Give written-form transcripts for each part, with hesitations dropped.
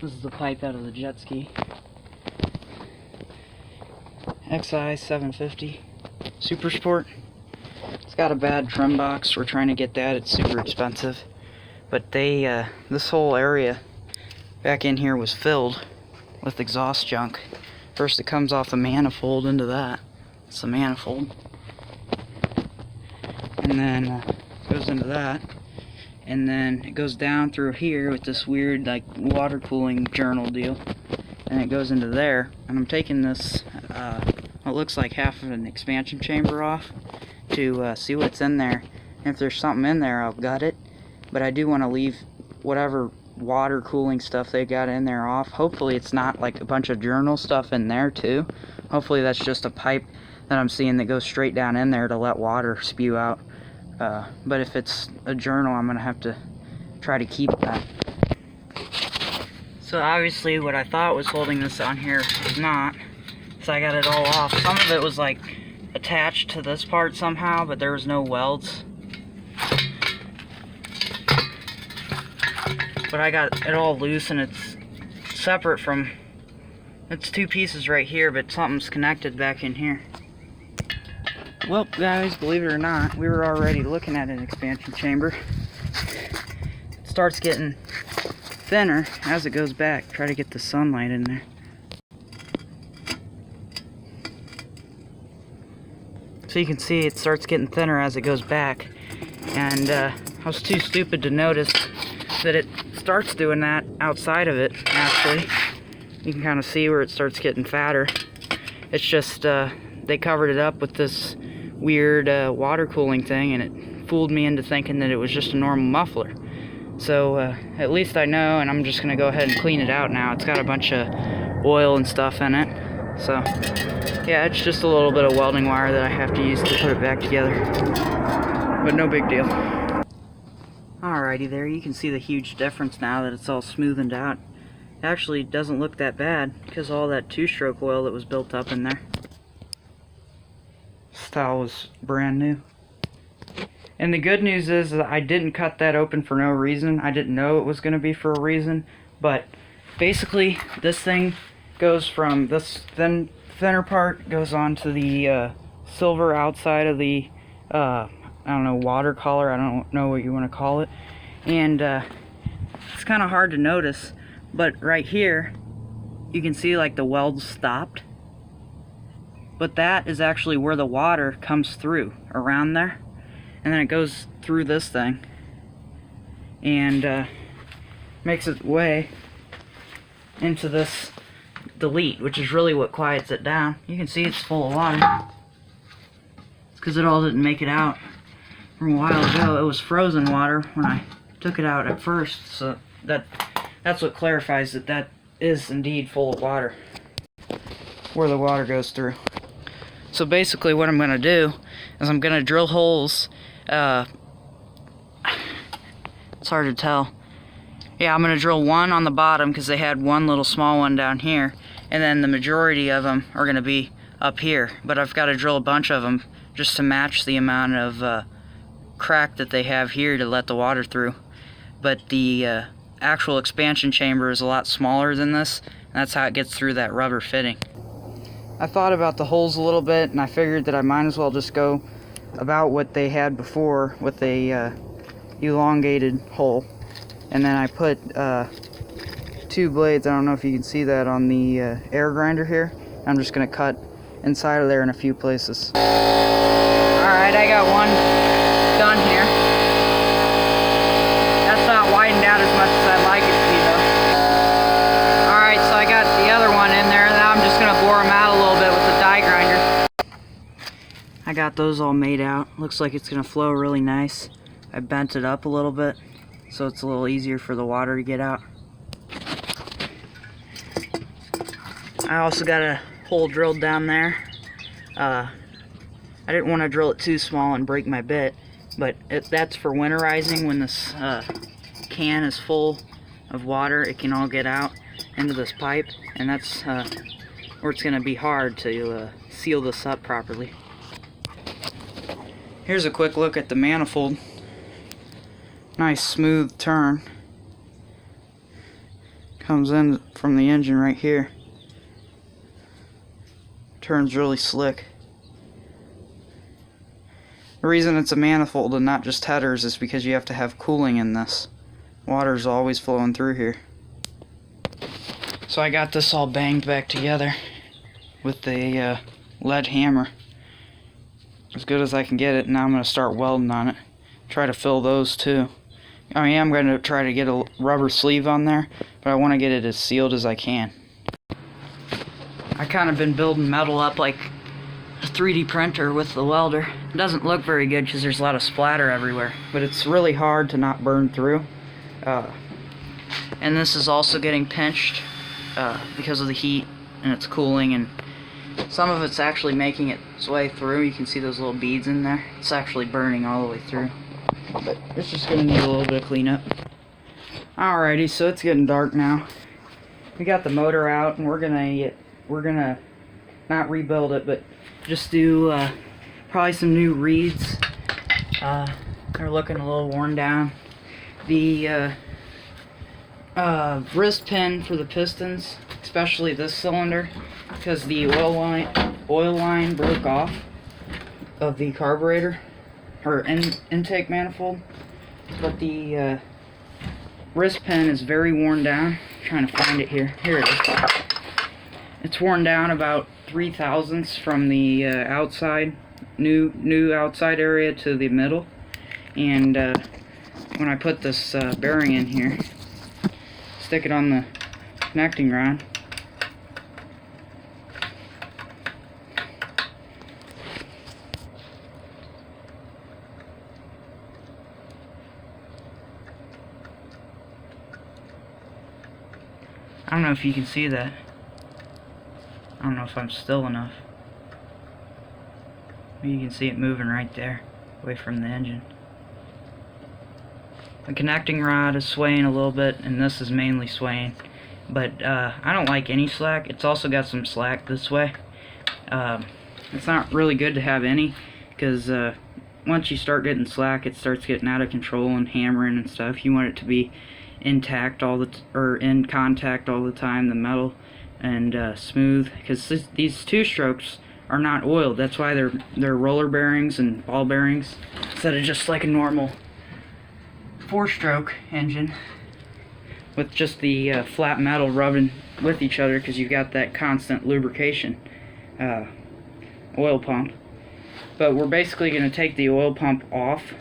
This is the pipe out of the jet ski. XI 750 Super Sport. It's got a bad trim box. We're trying to get that. It's super expensive. But they, this whole area back in here was filled with exhaust junk. First it comes off the manifold into that. It's the manifold. And then goes into that. And then it goes down through here with this weird like water cooling journal deal. And it goes into there. And I'm taking this, what looks like half of an expansion chamber off to see what's in there. And if there's something in there, I'll gut it. But I do want to leave whatever water cooling stuff they got in there off. Hopefully it's not like a bunch of journal stuff in there too. Hopefully that's just a pipe that I'm seeing that goes straight down in there to let water spew out. But if it's a journal, I'm gonna have to try to keep that. So obviously what I thought was holding this on here is not. So I got it all off. Some of it was like attached to this part somehow, but there was no welds. But I got it all loose, and it's separate from, it's two pieces right here, but something's connected back in here. Well, guys, believe it or not, we were already looking at an expansion chamber. It starts getting thinner as it goes back. Try to get the sunlight in there. So you can see it starts getting thinner as it goes back. And I was too stupid to notice that it starts doing that outside of it, actually. You can kind of see where it starts getting fatter. It's just, they covered it up with this weird water cooling thing, and it fooled me into thinking that it was just a normal muffler. So at least I know, and I'm just gonna go ahead and clean it out now. It's got a bunch of oil and stuff in it. So yeah, it's just a little bit of welding wire that I have to use to put it back together. But no big deal. Alrighty there, you can see the huge difference now that it's all smoothened out. It actually doesn't look that bad because of all that two-stroke oil that was built up in there. This towel was brand new. And the good news is that I didn't cut that open for no reason. I didn't know it was going to be for a reason. But basically, this thing goes from this thinner part goes onto the silver outside of the, I don't know, water collar. I don't know what you want to call it. And it's kind of hard to notice. But right here, you can see like the welds stopped. But that is actually where the water comes through, around there. And then it goes through this thing. And makes its way into this delete, which is really what quiets it down. You can see it's full of water. It's because it all didn't make it out from a while ago. It was frozen water when I took it out at first. So that's what clarifies that that is indeed full of water, where the water goes through. So basically what I'm going to do is I'm going to drill holes. It's hard to tell. Yeah, I'm going to drill one on the bottom because they had one little small one down here. And then the majority of them are going to be up here. But I've got to drill a bunch of them just to match the amount of crack that they have here to let the water through. But the actual expansion chamber is a lot smaller than this. And that's how it gets through that rubber fitting. I thought about the holes a little bit, and I figured that I might as well just go about what they had before with a elongated hole. And then I put 2 blades, I don't know if you can see that on the air grinder here. I'm just going to cut inside of there in a few places. Alright, I got one done here. That's not widened out as much as I'd like it to be though. Alright, so I got the other one in there. Now I'm just going to bore them out a little bit with the die grinder. I got those all made out. Looks like it's going to flow really nice. I bent it up a little bit so it's a little easier for the water to get out. I also got a hole drilled down there. I didn't want to drill it too small and break my bit, but that's for winterizing. When this can is full of water, it can all get out into this pipe, and that's where it's going to be hard to seal this up properly. Here's a quick look at the manifold. Nice smooth turn. comes in from the engine right here. Turns really slick. The reason it's a manifold and not just headers is because you have to have cooling in this. Water's always flowing through here. So I got this all banged back together with the lead hammer. As good as I can get it. Now I'm going to start welding on it. Try to fill those too. I am going to try to get a rubber sleeve on there, but I want to get it as sealed as I can. I kind of been building metal up like a 3D printer with the welder. It doesn't look very good because there's a lot of splatter everywhere, but it's really hard to not burn through. And this is also getting pinched because of the heat, and it's cooling, and some of it's actually making its way through. You can see those little beads in there. It's actually burning all the way through. But it's just going to need a little bit of cleanup. Alrighty, so it's getting dark now. We got the motor out, and we're gonna not rebuild it, but just do probably some new reeds. They're looking a little worn down. The wrist pin for the pistons, especially this cylinder, because the oil line broke off of the carburetor or intake manifold, but the wrist pin is very worn down. I'm trying to find it here. Here it is. It's worn down about 3/1000ths from the outside, new outside area to the middle, and when I put this bearing in here, stick it on the connecting rod. I don't know if you can see that. I don't know if I'm still enough. You can see it moving right there, away from the engine. The connecting rod is swaying a little bit, and this is mainly swaying. But I don't like any slack. It's also got some slack this way. It's not really good to have any, because once you start getting slack, it starts getting out of control and hammering and stuff. You want it to be intact or in contact all the time, the metal, and smooth, because these two strokes are not oiled. That's why they're roller bearings and ball bearings instead of just like a normal 4-stroke engine with just the flat metal rubbing with each other, because you've got that constant lubrication oil pump. But we're basically going to take the oil pump off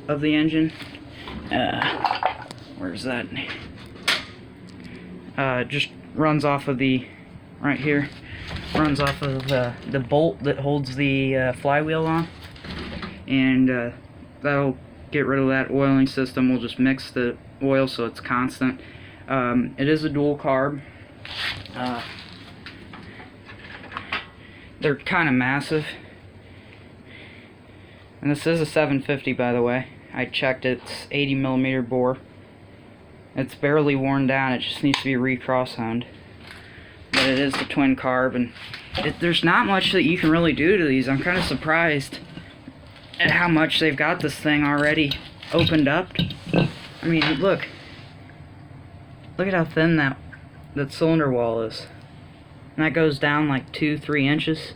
of the engine. Where's that? Just runs off of the, right here, runs off of the bolt that holds the flywheel on, and that'll get rid of that oiling system. We'll just mix the oil so it's constant. It is a dual carb. They're kind of massive, and this is a 750, by the way. I checked, it's 80mm bore. It's barely worn down, it just needs to be recross-honed. But it is the twin carb, and there's not much that you can really do to these. I'm kind of surprised at how much they've got this thing already opened up. I mean, look at how thin that cylinder wall is. And that goes down like 2-3 inches.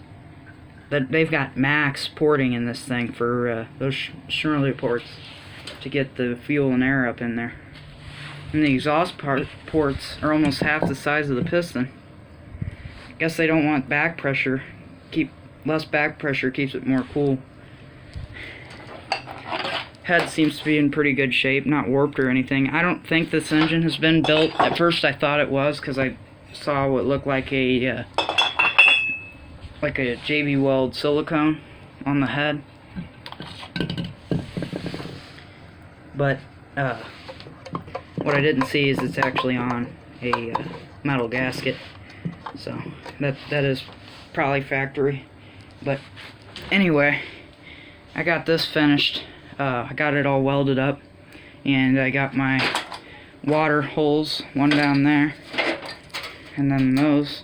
That they've got max porting in this thing for those Schmirler ports to get the fuel and air up in there. And the exhaust ports are almost half the size of the piston. I guess they don't want back pressure. Less back pressure keeps it more cool. Head seems to be in pretty good shape, not warped or anything. I don't think this engine has been built. At first I thought it was, because I saw what looked like a JB Weld silicone on the head. But what I didn't see is it's actually on a metal gasket. So that is probably factory. But anyway, I got this finished. I got it all welded up, and I got my water holes, one down there, and then those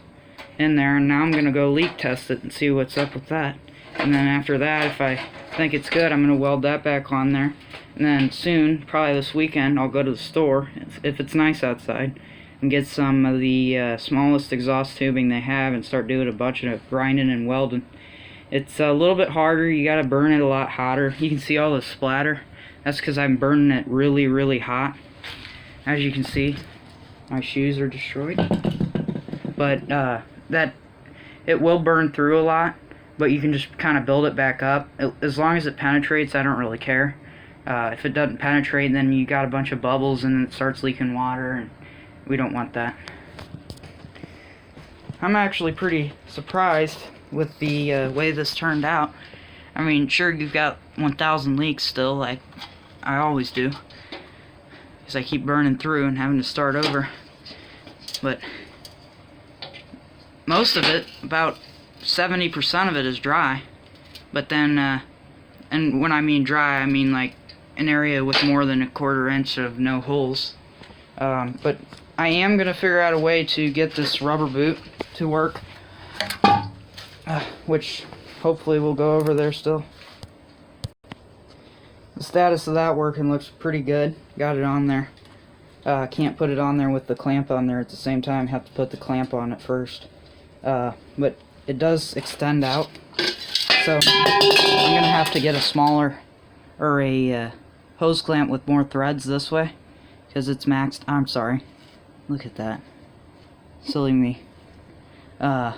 in there, and now I'm gonna go leak test it and see what's up with that. And then after that, if I think it's good, I'm gonna weld that back on there. And then soon, probably this weekend, I'll go to the store if it's nice outside, and get some of the smallest exhaust tubing they have and start doing a bunch of grinding and welding. It's a little bit harder. You gotta burn it a lot hotter. You can see all the splatter. That's because I'm burning it really, really hot. As you can see, my shoes are destroyed. But that it will burn through a lot, but you can just kind of build it back up. As long as it penetrates, I don't really care. If it doesn't penetrate, then you got a bunch of bubbles and it starts leaking water, and we don't want that. I'm actually pretty surprised with the way this turned out. I mean, sure, you've got 1,000 leaks still, like I always do, because I keep burning through and having to start over. But most of it, about 70% of it, is dry. But then, and when I mean dry, I mean like an area with more than 1/4 inch of no holes. But I am going to figure out a way to get this rubber boot to work, which hopefully we'll go over there still. The status of that working looks pretty good. Got it on there. Can't put it on there with the clamp on there at the same time. Have to put the clamp on it first. But it does extend out. So I'm going to have to get a smaller, or a hose clamp with more threads this way, because it's maxed. I'm sorry. Look at that. Silly me. But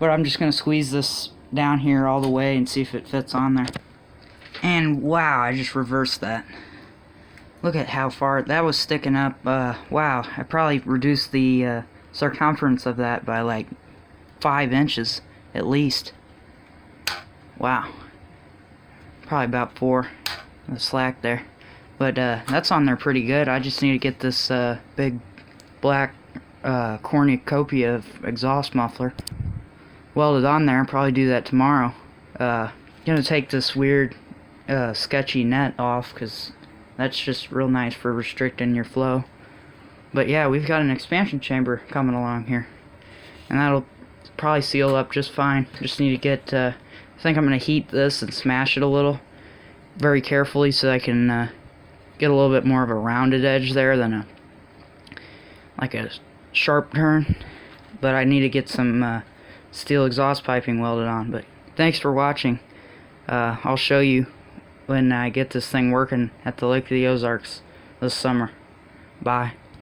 I'm just going to squeeze this down here all the way and see if it fits on there. And wow, I just reversed that. Look at how far that was sticking up. Wow, I probably reduced the circumference of that by like 5 inches at least. Wow. Probably about 4. The slack there. But that's on there pretty good. I just need to get this big black cornucopia of exhaust muffler welded on there. I'll probably do that tomorrow. Gonna take this weird sketchy net off, because that's just real nice for restricting your flow. But yeah, we've got an expansion chamber coming along here, and that'll probably seal up just fine. Just need to get I think I'm gonna heat this and smash it a little very carefully, so I can get a little bit more of a rounded edge there than a sharp turn. But I need to get some steel exhaust piping welded on. But thanks for watching. I'll show you when I get this thing working at the Lake of the Ozarks this summer. Bye.